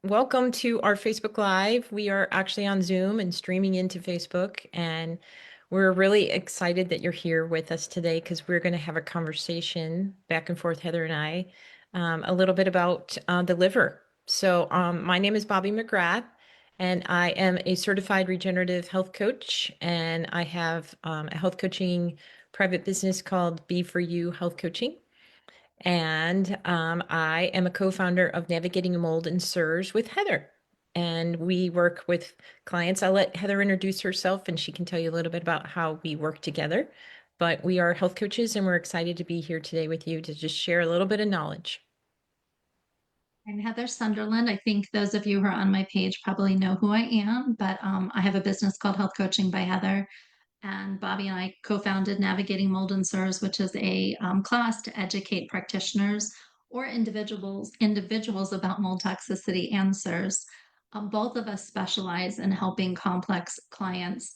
Welcome to our Facebook Live. We are actually on Zoom and streaming into Facebook, and we're really excited that you're here with us today because we're going to have a conversation back and forth, Heather and I, a little bit about the liver. My name is Bobbi McGrath, and I am a certified regenerative health coach, and I have a health coaching private business called Be For You Health Coaching. And I am a co-founder of Navigating Mold and CIRS with Heather. And we work with clients. I'll let Heather introduce herself and she can tell you a little bit about how we work together. But we are health coaches and we're excited to be here today with you to just share a little bit of knowledge. I'm Heather Sunderland. I think those of you who are on my page probably know who I am, but I have a business called Health Coaching by Heather. And Bobbi and I co-founded Navigating Mold and SIRS, which is a class to educate practitioners or individuals about mold toxicity and SIRS. Both of us specialize in helping complex clients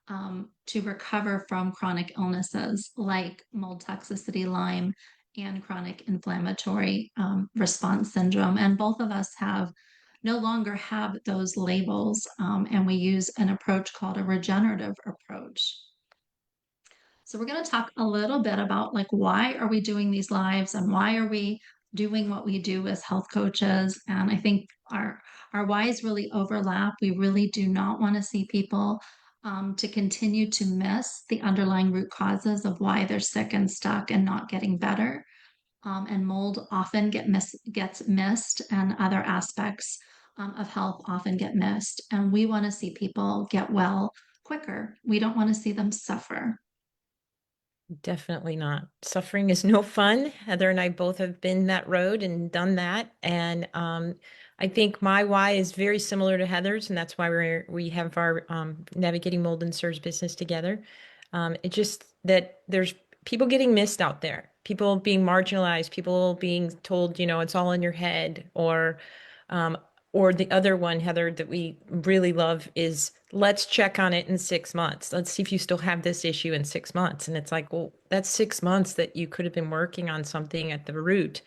to recover from chronic illnesses like mold toxicity, Lyme, and chronic inflammatory response syndrome. And both of us have no longer have those labels, and we use an approach called a regenerative approach. So we're going to talk a little bit about like why are we doing these lives and why are we doing what we do as health coaches. And I think our whys really overlap. We really do not want to see people to continue to miss the underlying root causes of why they're sick and stuck and not getting better. And mold often gets missed, and other aspects of health often get missed. And we want to see people get well quicker. We don't want to see them suffer. Definitely not. Suffering is no fun. Heather and I both have been that road and done that. And I think my why is very similar to Heather's, and that's why we have our Navigating Mold and SIRS business together. It's just that there's people getting missed out there, people being marginalized, people being told, it's all in your head, um, or the other one, Heather, that we really love is let's check on it in 6 months. Let's see if you still have this issue in 6 months. And it's like, well, that's 6 months that you could have been working on something at the root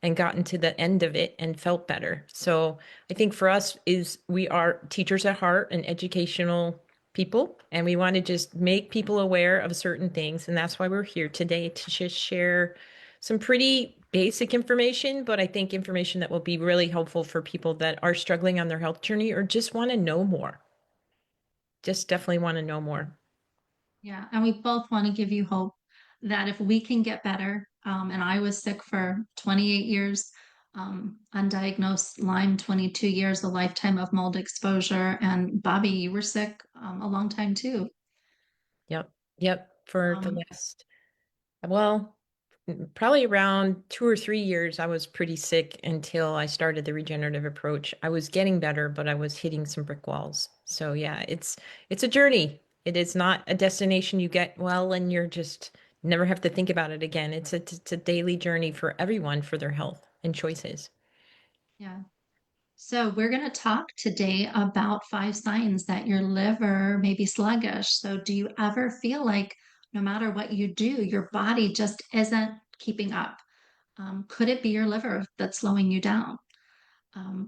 and gotten to the end of it and felt better. So I think for us is we are teachers at heart and educational people, and we want to just make people aware of certain things. And that's why we're here today to just share some pretty basic information, but I think information that will be really helpful for people that are struggling on their health journey or just want to know more. Just definitely want to know more. Yeah, and we both want to give you hope that if we can get better, and I was sick for 28 years, undiagnosed Lyme 22 years, a lifetime of mold exposure, and Bobbi, you were sick a long time too. Yep. Yep. For the Um, last, well, probably around 2 or 3 years, I was pretty sick until I started the regenerative approach. I was getting better, but I was hitting some brick walls. So yeah, it's a journey. It is not a destination you get well and you're just never have to think about it again. It's a daily journey for everyone for their health and choices. yeah. So we're going to talk today about 5 signs that your liver may be sluggish. So do you ever feel like no matter what you do, your body just isn't keeping up? Could it be your liver that's slowing you down?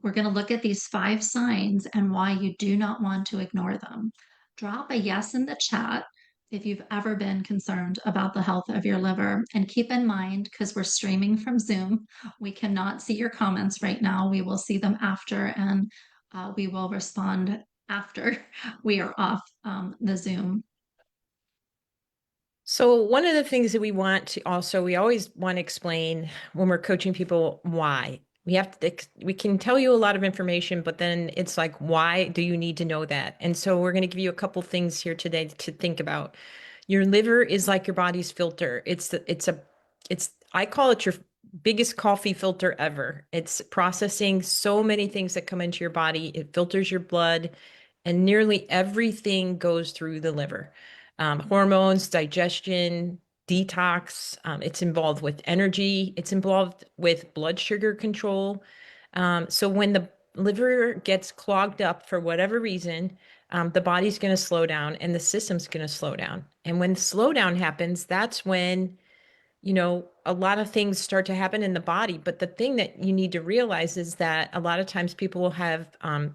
We're going to look at these 5 signs and why you do not want to ignore them. Drop a yes in the chat if you've ever been concerned about the health of your liver. And keep in mind, because we're streaming from Zoom, we cannot see your comments right now. We will see them after, and we will respond after we are off the Zoom. So one of the things that we want to also, we always want to explain when we're coaching people why. We can tell you a lot of information, but then it's like, why do you need to know that? And so we're going to give you a couple things here today to think about. Your liver is like your body's filter. I call it your biggest coffee filter ever. It's processing so many things that come into your body. It filters your blood, and nearly everything goes through the liver, hormones, digestion, detox. It's involved with energy. It's involved with blood sugar control. So when the liver gets clogged up for whatever reason, the body's going to slow down and the system's going to slow down. And when slowdown happens, that's when a lot of things start to happen in the body. But the thing that you need to realize is that a lot of times people will have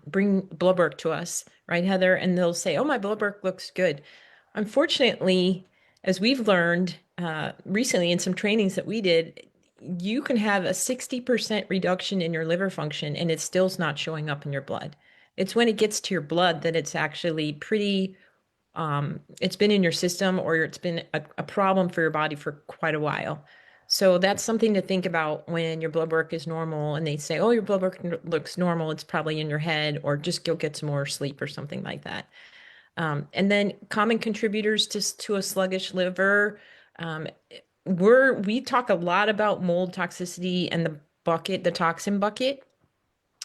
bring blood work to us, right, Heather? And they'll say, "Oh, my blood work looks good." Unfortunately, as we've learned recently in some trainings that we did, you can have a 60% reduction in your liver function and it still's not showing up in your blood. It's when it gets to your blood that it's actually pretty it's been in your system or it's been a problem for your body for quite a while. So that's something to think about when your blood work is normal and they say, oh, your blood work looks normal. It's probably in your head or just go get some more sleep or something like that. And then common contributors to a sluggish liver. Um, we talk a lot about mold toxicity and the toxin bucket,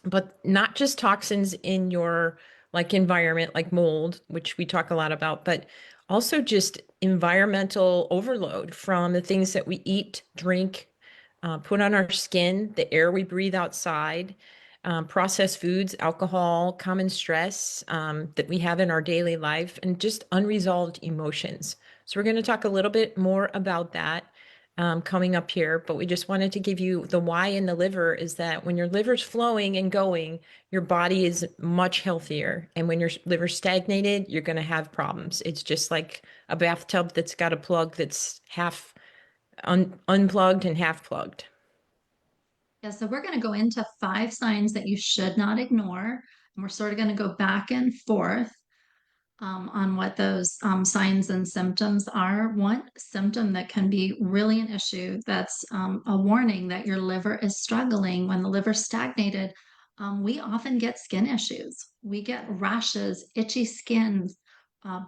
but not just toxins in your like environment like mold, which we talk a lot about, but also just environmental overload from the things that we eat, drink, put on our skin, the air we breathe outside, processed foods, alcohol, common stress that we have in our daily life, and just unresolved emotions. So we're going to talk a little bit more about that coming up here, but we just wanted to give you the why in the liver is that when your liver's flowing and going, your body is much healthier. And when your liver's stagnated, you're going to have problems. It's just like a bathtub that's got a plug that's half unplugged and half plugged. Yeah, so we're going to go into 5 signs that you should not ignore. And we're sort of going to go back and forth on what those signs and symptoms are. One symptom that can be really an issue that's a warning that your liver is struggling. When the liver's stagnated, we often get skin issues. We get rashes, itchy skins,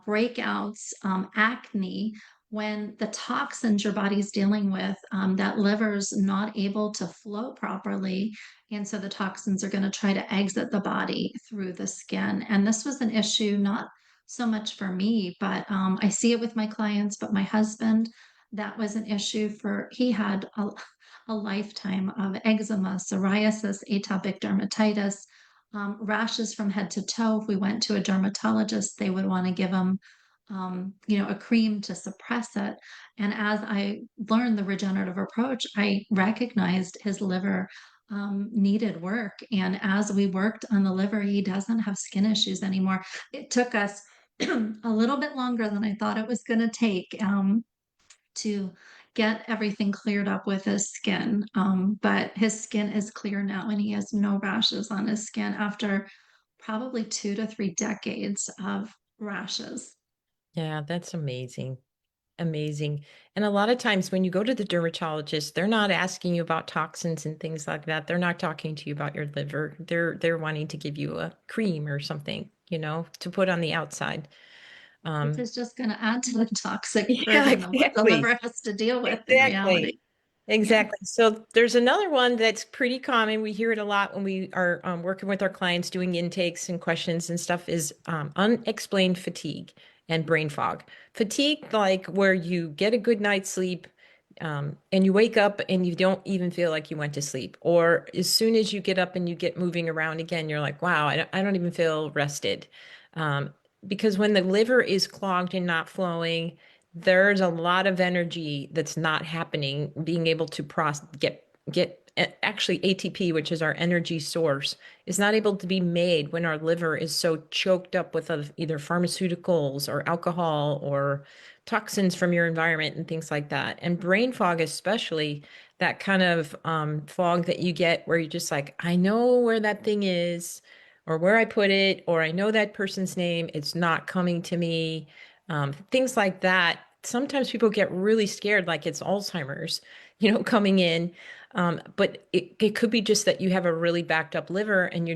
breakouts, acne. When the toxins your body's dealing with, that liver's not able to flow properly. And so the toxins are going to try to exit the body through the skin. And this was an issue not so much for me, but I see it with my clients. But my husband, that was an issue for, he had a lifetime of eczema, psoriasis, atopic dermatitis, rashes from head to toe. If we went to a dermatologist, they would want to give him, a cream to suppress it. And as I learned the regenerative approach, I recognized his liver needed work. And as we worked on the liver, he doesn't have skin issues anymore. It took us a little bit longer than I thought it was going to take to get everything cleared up with his skin. But his skin is clear now and he has no rashes on his skin after probably 2 to 3 decades of rashes. Yeah, that's amazing. Amazing. And a lot of times when you go to the dermatologist, they're not asking you about toxins and things like that. They're not talking to you about your liver. They're wanting to give you a cream or something, to put on the outside. Which Um, is just going to add to the toxic yeah, burden of what the exactly. liver has to deal with in Exactly. reality. Yeah. Exactly. So there's another one that's pretty common. We hear it a lot when we are working with our clients doing intakes and questions and stuff is unexplained fatigue and brain fog. Fatigue, like where you get a good night's sleep and you wake up and you don't even feel like you went to sleep. Or as soon as you get up and you get moving around again, you're like, wow, I don't even feel rested. Um, because when the liver is clogged and not flowing, there's a lot of energy that's not happening, being able to get actually ATP, which is our energy source, is not able to be made when our liver is so choked up with either pharmaceuticals or alcohol or toxins from your environment and things like that. And brain fog, especially that kind of fog that you get where you're just like, I know where that thing is or where I put it, or I know that person's name, it's not coming to me. Things like that. Sometimes people get really scared, like it's Alzheimer's, coming in. But it could be just that you have a really backed up liver and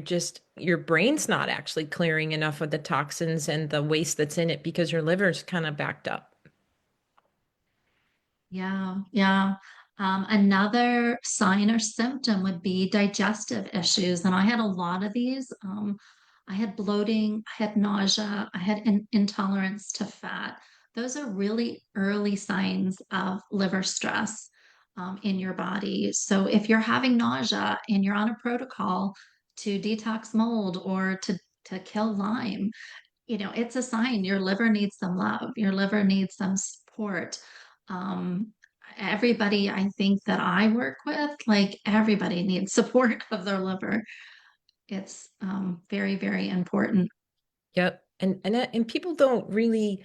your brain's not actually clearing enough of the toxins and the waste that's in it because your liver's kind of backed up. Yeah, yeah. Another sign or symptom would be digestive issues. And I had a lot of these. I had bloating, I had nausea, I had intolerance to fat. Those are really early signs of liver stress in your body. So if you're having nausea and you're on a protocol to detox mold or to kill Lyme, it's a sign your liver needs some love, your liver needs some support. Um, everybody I think that I work with, like everybody needs support of their liver. It's very, very important. Yep. And people don't really,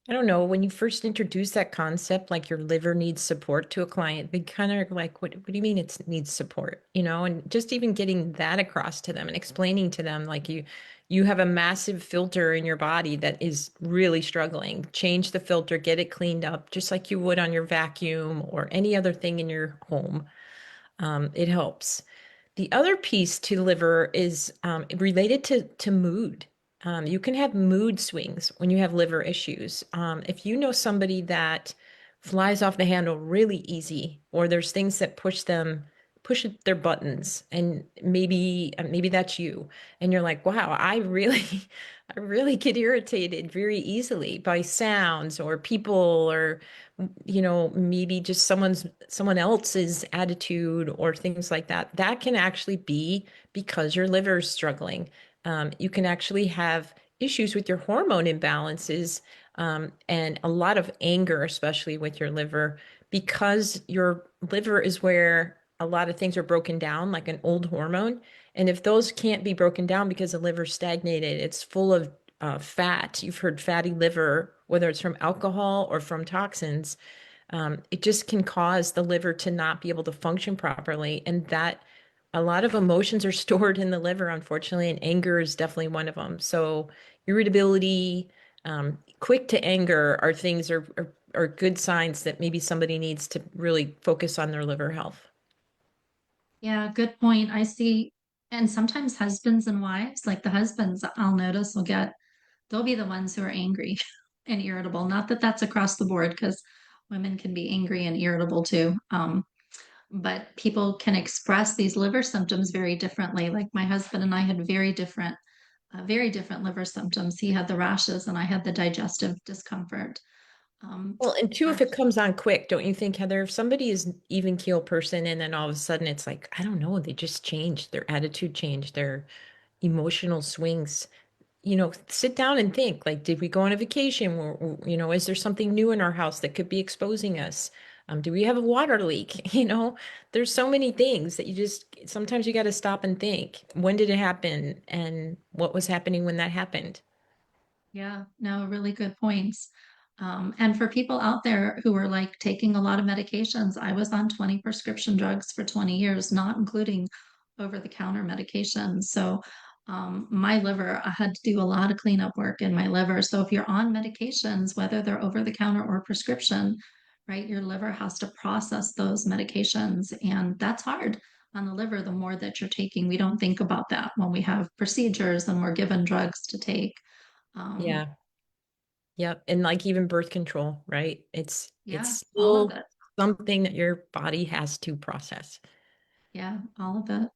I don't know, when you first introduce that concept, like your liver needs support to a client, they kind of like, what do you mean it needs support? And just even getting that across to them and explaining to them like you have a massive filter in your body that is really struggling. Change the filter, get it cleaned up, just like you would on your vacuum or any other thing in your home. It helps. The other piece to liver is related to mood. You can have mood swings when you have liver issues. If you know somebody that flies off the handle really easy, or there's things that push their buttons, and maybe that's you, and you're like, wow, I really, I really get irritated very easily by sounds or people or maybe just someone else's attitude or things like that. That can actually be because your liver is struggling. You can actually have issues with your hormone imbalances, and a lot of anger, especially with your liver, because your liver is where a lot of things are broken down, like an old hormone. And if those can't be broken down because the liver's stagnated, it's full of fat. You've heard fatty liver, whether it's from alcohol or from toxins. It just can cause the liver to not be able to function properly. And that a lot of emotions are stored in the liver, unfortunately, and anger is definitely one of them. So irritability, quick to anger are things are good signs that maybe somebody needs to really focus on their liver health. Yeah, good point. I see, and sometimes husbands and wives, like the husbands, I'll notice they'll be the ones who are angry and irritable. Not that that's across the board, because women can be angry and irritable too. But people can express these liver symptoms very differently. Like my husband and I had very different liver symptoms. He had the rashes, and I had the digestive discomfort. Um, Well, and two, if our it comes on quick, don't you think, Heather, if somebody is an even keel person and then all of a sudden it's like, I don't know, they just changed, their attitude changed, their emotional swings, sit down and think, like, did we go on a vacation? Is there something new in our house that could be exposing us? Do we have a water leak? There's so many things that sometimes you got to stop and think, when did it happen? And what was happening when that happened? Yeah, no, really good points. And for people out there who are like taking a lot of medications, I was on 20 prescription drugs for 20 years, not including over-the-counter medications. So my liver, I had to do a lot of cleanup work in my liver. So if you're on medications, whether they're over-the-counter or prescription, right, your liver has to process those medications, and that's hard on the liver the more that you're taking. We don't think about that when we have procedures and we're given drugs to take. Um, Yeah. Yep. And like even birth control, right? It's yeah, all of still it. something that your body has to process. Yeah, all of it.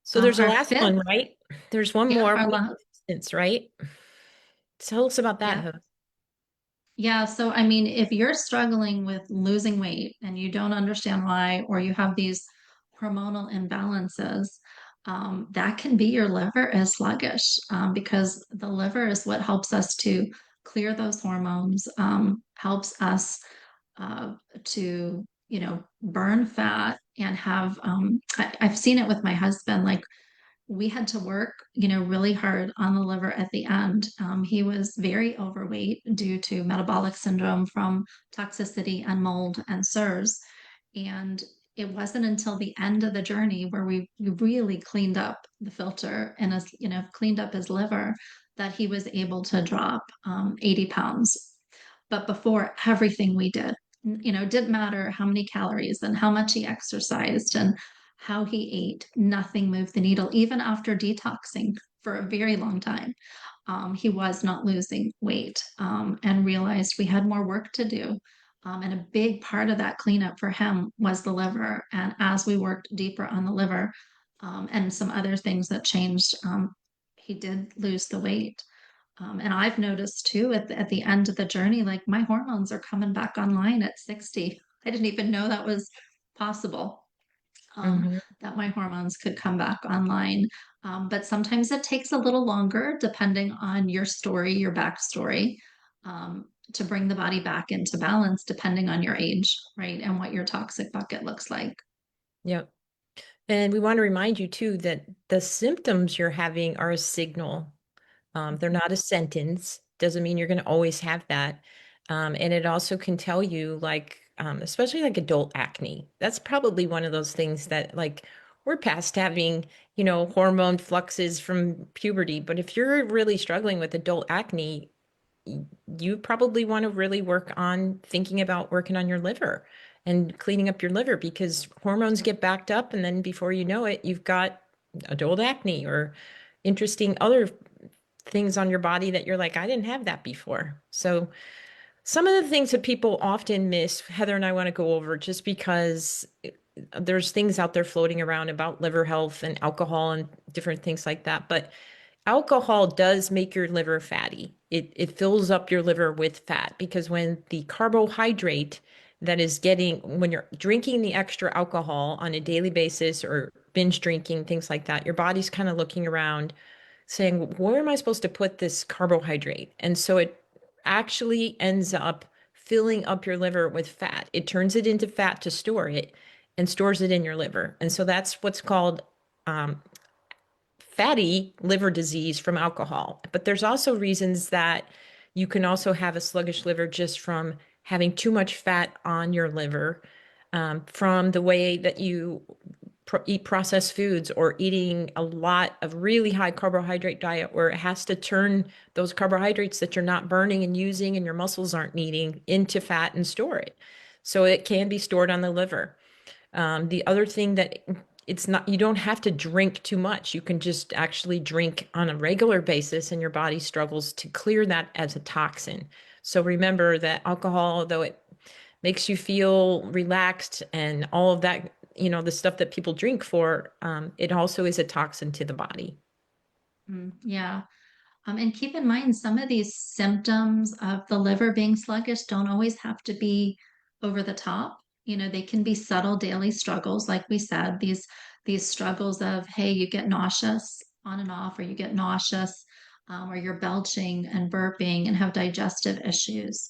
So there's a Our last fifth, one, right? There's one yeah, more, our weight last, resistance, right? Tell us about that, yeah, Heather. yeah. So, I mean, if you're struggling with losing weight and you don't understand why, or you have these hormonal imbalances, that can be your liver is sluggish, because the liver is what helps us to clear those hormones, helps us uh, to, burn fat and have, I've seen it with my husband. Like we had to work, really hard on the liver at the end. He was very overweight due to metabolic syndrome from toxicity and mold and CIRS. And it wasn't until the end of the journey where we really cleaned up the filter and cleaned up his liver that he was able to drop 80 pounds. But before everything we did, it didn't matter how many calories and how much he exercised and how he ate, nothing moved the needle, even after detoxing for a very long time. He was not losing weight, and realized we had more work to do. And a big part of that cleanup for him was the liver. And as we worked deeper on the liver, and some other things that changed, he did lose the weight. And I've noticed too at the end of the journey, like my hormones are coming back online at 60. I didn't even know that was possible, Hmm. that my hormones could come back online. But sometimes it takes a little longer depending on your story, your backstory. to bring the body back into balance depending on your age, right? And what your toxic bucket looks like. Yep. And we want to remind you too that the symptoms you're having are a signal. They're not a sentence. Doesn't mean you're going to always have that. And it also can tell you, like, especially like adult acne. That's probably one of those things that, like, we're past having, hormone fluxes from puberty. But if you're really struggling with adult acne, you probably want to really work on thinking about working on your liver and cleaning up your liver because hormones get backed up. And then before you know it, you've got adult acne or interesting other things on your body that you're like, I didn't have that before. So some of the things that people often miss, Heather and I want to go over just because there's things out there floating around about liver health and alcohol and different things like that. But alcohol does make your liver fatty. It fills up your liver with fat because when the carbohydrate that is getting, when you're drinking the extra alcohol on a daily basis or binge drinking, things like that, your body's kind of looking around saying, where am I supposed to put this carbohydrate? And so it actually ends up filling up your liver with fat. It turns it into fat to store it and stores it in your liver. And so that's what's called um, fatty liver disease from alcohol. But there's also reasons that you can also have a sluggish liver just from having too much fat on your liver, from the way that you eat processed foods or eating a lot of really high carbohydrate diet where it has to turn those carbohydrates that you're not burning and using and your muscles aren't needing into fat and store it. So it can be stored on the liver. The other thing that it's not, you don't have to drink too much. You can just actually drink on a regular basis and your body struggles to clear that as a toxin. So remember that alcohol, though it makes you feel relaxed and all of that, the stuff that people drink for, it also is a toxin to the body. Yeah. And keep in mind, some of these symptoms of the liver being sluggish don't always have to be over the top. They can be subtle daily struggles, like we said, these struggles of, hey, you get nauseous on and off, or you get nauseous, or you're belching and burping and have digestive issues.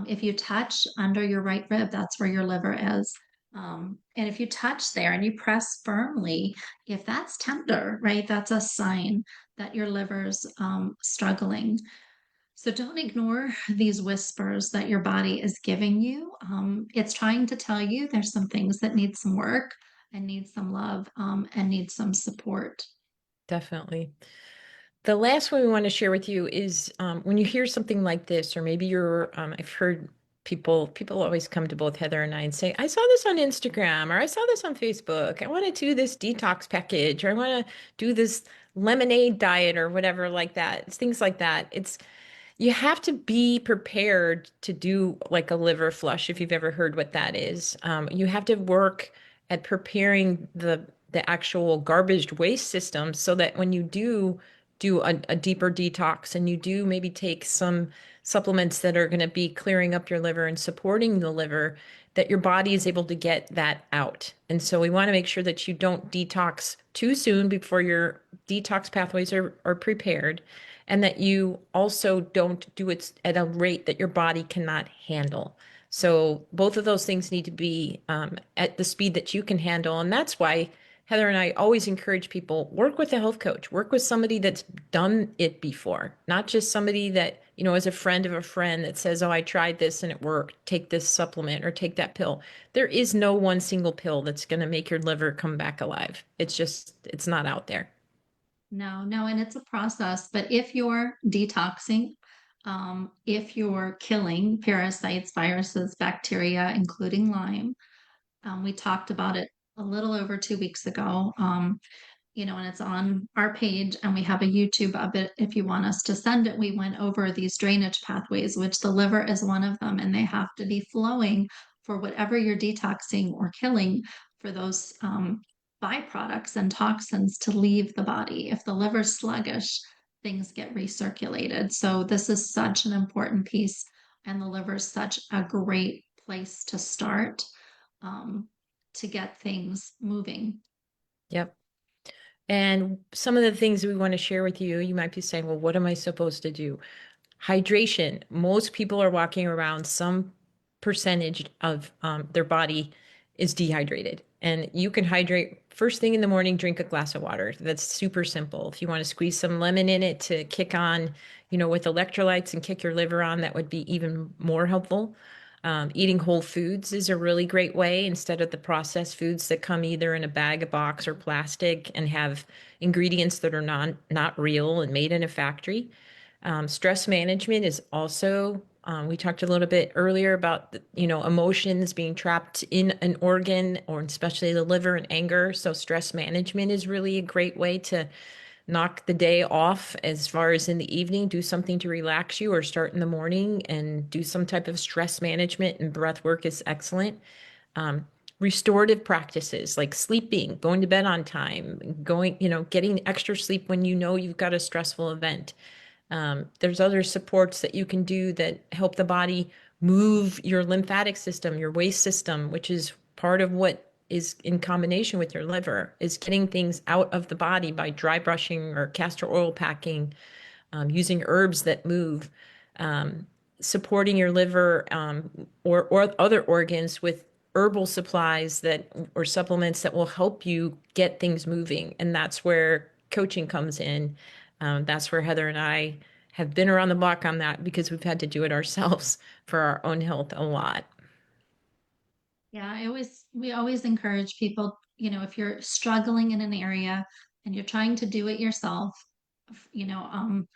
If you touch under your right rib, that's where your liver is. And if you touch there and you press firmly, if that's tender, right, that's a sign that your liver's struggling. So don't ignore these whispers that your body is giving you. It's trying to tell you there's some things that need some work and need some love, and need some support. Definitely. The last one we want to share with you is when you hear something like this, or maybe I've heard people always come to both Heather and I and say, I saw this on Instagram, or I saw this on Facebook. I want to do this detox package, or I want to do this lemonade diet, or whatever like that. It's things like that. You have to be prepared to do like a liver flush if you've ever heard what that is. You have to work at preparing the actual garbage waste system so that when you do a deeper detox and you do maybe take some supplements that are going to be clearing up your liver and supporting the liver, that your body is able to get that out. And so we want to make sure that you don't detox too soon before your detox pathways are prepared, and that you also don't do it at a rate that your body cannot handle. So both of those things need to be at the speed that you can handle. And that's why Heather and I always encourage people, work with a health coach, work with somebody that's done it before, not just somebody that, is a friend of a friend that says, oh, I tried this and it worked. Take this supplement or take that pill. There is no one single pill that's going to make your liver come back alive. It's not out there. No, no, and it's a process. But if you're detoxing, if you're killing parasites, viruses, bacteria, including Lyme, we talked about it a little over 2 weeks ago. And it's on our page, and we have a YouTube of it if you want us to send it. We went over these drainage pathways, which the liver is one of them, and they have to be flowing for whatever you're detoxing or killing for those byproducts and toxins to leave the body. If the liver's sluggish, things get recirculated. So this is such an important piece, and the liver is such a great place to start, um, to get things moving. Yep. And some of the things we want to share with you, you might be saying, well, what am I supposed to do? Hydration. Most people are walking around some percentage of their body is dehydrated. And you can hydrate first thing in the morning, drink a glass of water. That's super simple. If you want to squeeze some lemon in it to kick on, with electrolytes and kick your liver on, that would be even more helpful. Eating whole foods is a really great way instead of the processed foods that come either in a bag, a box, or plastic and have ingredients that are not real and made in a factory. Stress management is also, we talked a little bit earlier about, emotions being trapped in an organ or especially the liver and anger. So stress management is really a great way to knock the day off as far as in the evening, do something to relax you or start in the morning and do some type of stress management and breath work is excellent. Um, Restorative practices like sleeping, going to bed on time, getting extra sleep when you've got a stressful event. There's other supports that you can do that help the body move your lymphatic system, your waste system, which is part of what is in combination with your liver, is getting things out of the body by dry brushing or castor oil packing, using herbs that move, um, supporting your liver or other organs with herbal supplies that or supplements that will help you get things moving. And that's where coaching comes in. That's where Heather and I have been around the block on that because we've had to do it ourselves for our own health a lot. Yeah, we always encourage people, if you're struggling in an area and you're trying to do it yourself, you know, um,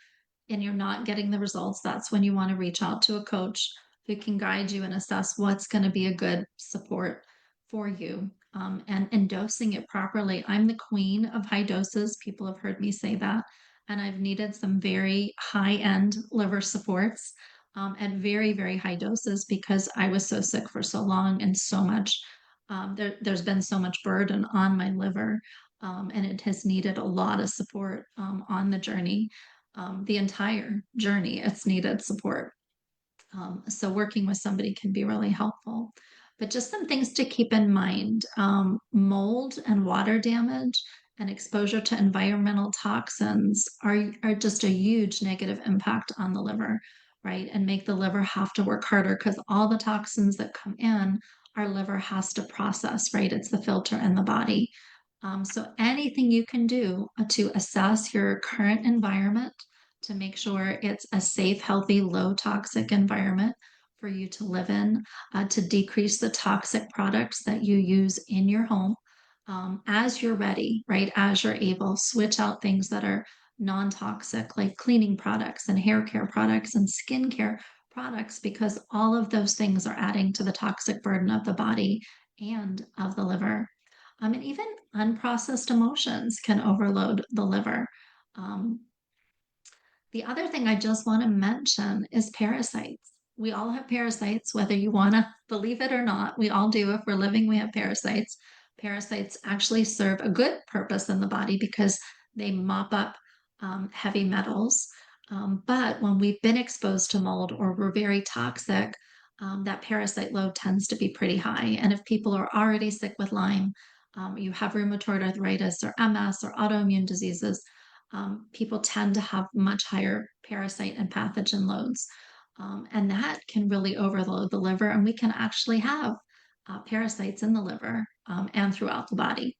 and you're not getting the results, that's when you want to reach out to a coach who can guide you and assess what's going to be a good support for you, and dosing it properly. I'm the queen of high doses. People have heard me say that. And I've needed some very high end liver supports, at very, very high doses because I was so sick for so long and so much. There's been so much burden on my liver, and it has needed a lot of support on the journey, the entire journey. It's needed support. So working with somebody can be really helpful. But just some things to keep in mind: mold and water damage and exposure to environmental toxins are just a huge negative impact on the liver, right? And make the liver have to work harder because all the toxins that come in, our liver has to process, right? It's the filter in the body. So anything you can do to assess your current environment to make sure it's a safe, healthy, low toxic environment for you to live in, to decrease the toxic products that you use in your home. As you're ready, right? As you're able, switch out things that are non toxic, like cleaning products and hair care products and skincare products, because all of those things are adding to the toxic burden of the body and of the liver. And even unprocessed emotions can overload the liver. Um, the other thing I just want to mention is parasites. We all have parasites, whether you want to believe it or not. We all do. If we're living, we have parasites. Parasites actually serve a good purpose in the body because they mop up heavy metals. But when we've been exposed to mold or we're very toxic, that parasite load tends to be pretty high. And if people are already sick with Lyme, you have rheumatoid arthritis or MS or autoimmune diseases, people tend to have much higher parasite and pathogen loads. And that can really overload the liver, and we can actually have parasites in the liver, and throughout the body.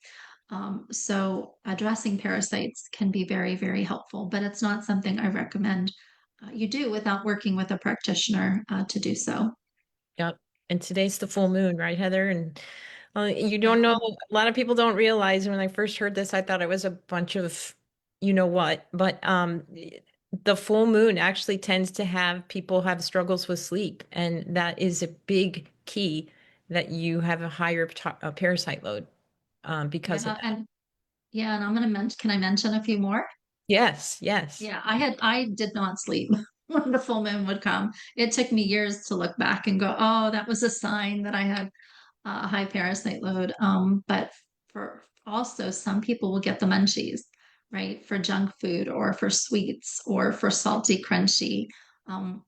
So, addressing parasites can be very, very helpful, but it's not something I recommend you do without working with a practitioner to do so. Yep. And today's the full moon, right, Heather? And you don't know, Yeah. a lot of people don't realize when I first heard this, I thought it was a bunch of you know what, but the full moon actually tends to have people have struggles with sleep, and that is a big key that you have a higher parasite load because of Yeah. that. And yeah, and I'm going to mention, can I mention a few more? Yes, yes. Yeah, I did not sleep when the full moon would come. It took me years to look back and go, oh, that was a sign that I had a high parasite load. But for also some people will get the munchies, right? For junk food or for sweets or for salty, crunchy. Um,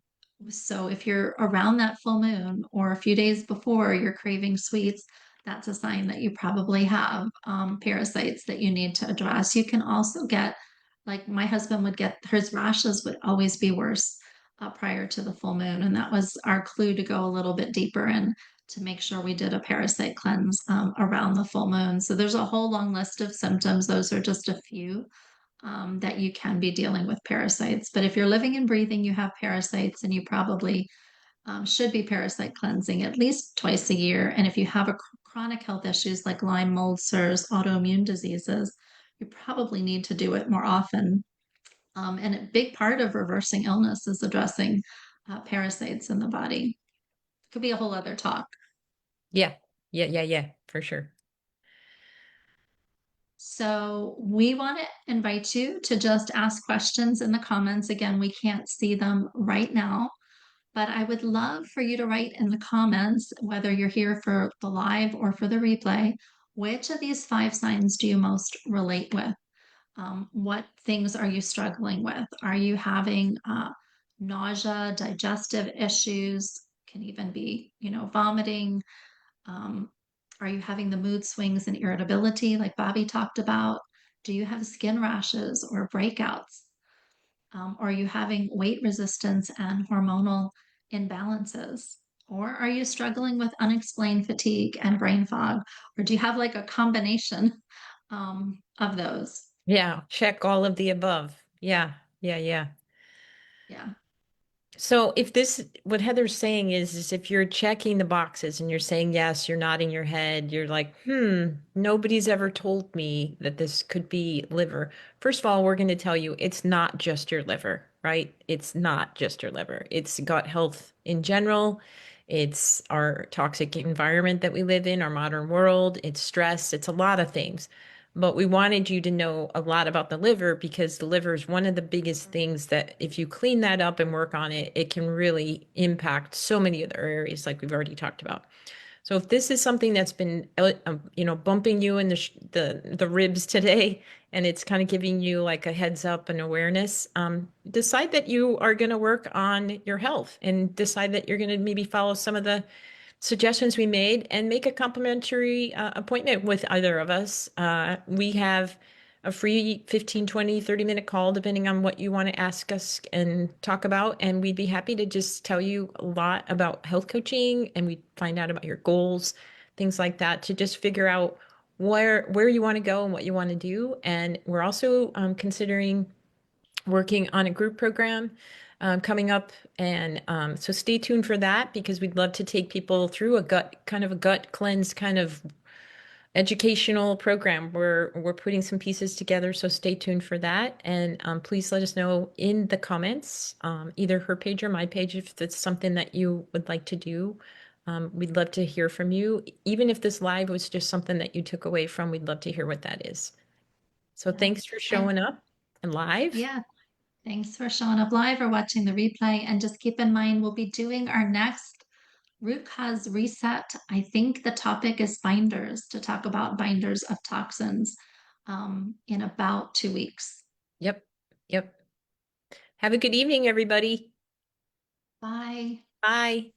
so if you're around that full moon or a few days before you're craving sweets, that's a sign that you probably have parasites that you need to address. You can also get, like my husband would get, his rashes would always be worse prior to the full moon. And that was our clue to go a little bit deeper and to make sure we did a parasite cleanse around the full moon. So there's a whole long list of symptoms. Those are just a few that you can be dealing with parasites. But if you're living and breathing, you have parasites, and you probably should be parasite cleansing at least twice a year. And if you have a chronic health issues like Lyme, mold, CIRS, autoimmune diseases, you probably need to do it more often. And a big part of reversing illness is addressing parasites in the body. Could be a whole other talk. Yeah. Yeah, yeah, yeah, for sure. So we want to invite you to just ask questions in the comments. Again, we can't see them right now, but I would love for you to write in the comments, whether you're here for the live or for the replay, which of these five signs do you most relate with? What things are you struggling with? Are you having nausea, digestive issues? Can even be, vomiting. Um, are you having the mood swings and irritability like Bobbi talked about? Do you have skin rashes or breakouts? Are you having weight resistance and hormonal imbalances? Or are you struggling with unexplained fatigue and brain fog? Or do you have like a combination of those? Yeah, check all of the above. Yeah, yeah, yeah. Yeah. So if this, what Heather's saying is if you're checking the boxes and you're saying yes, you're nodding your head, you're like, nobody's ever told me that this could be liver. First of all, we're going to tell you it's not just your liver, right? It's not just your liver. It's gut health in general. It's our toxic environment that we live in, our modern world. It's stress. It's a lot of things. But we wanted you to know a lot about the liver because the liver is one of the biggest things that if you clean that up and work on it, it can really impact so many other areas like we've already talked about. So if this is something that's been, bumping you in the ribs today, and it's kind of giving you like a heads up and awareness, decide that you are going to work on your health and decide that you're going to maybe follow some of the suggestions we made and make a complimentary appointment with either of us. We have a free 15, 20, 30-minute call, depending on what you want to ask us and talk about. And we'd be happy to just tell you a lot about health coaching and we find out about your goals, things like that, to just figure out where you want to go and what you want to do. And we're also considering working on a group program coming up. And so stay tuned for that because we'd love to take people through a gut cleanse kind of educational program. We're putting some pieces together, so stay tuned for that. And please let us know in the comments, either her page or my page, if it's something that you would like to do. We'd love to hear from you. Even if this live was just something that you took away from, we'd love to hear what that is. So Yeah. thanks for And showing up and live. yeah, thanks for showing up live or watching the replay. And just keep in mind, we'll be doing our next root cause reset. I think the topic is binders, to talk about binders of toxins in about 2 weeks. Yep. Yep. Have a good evening, everybody. Bye. Bye.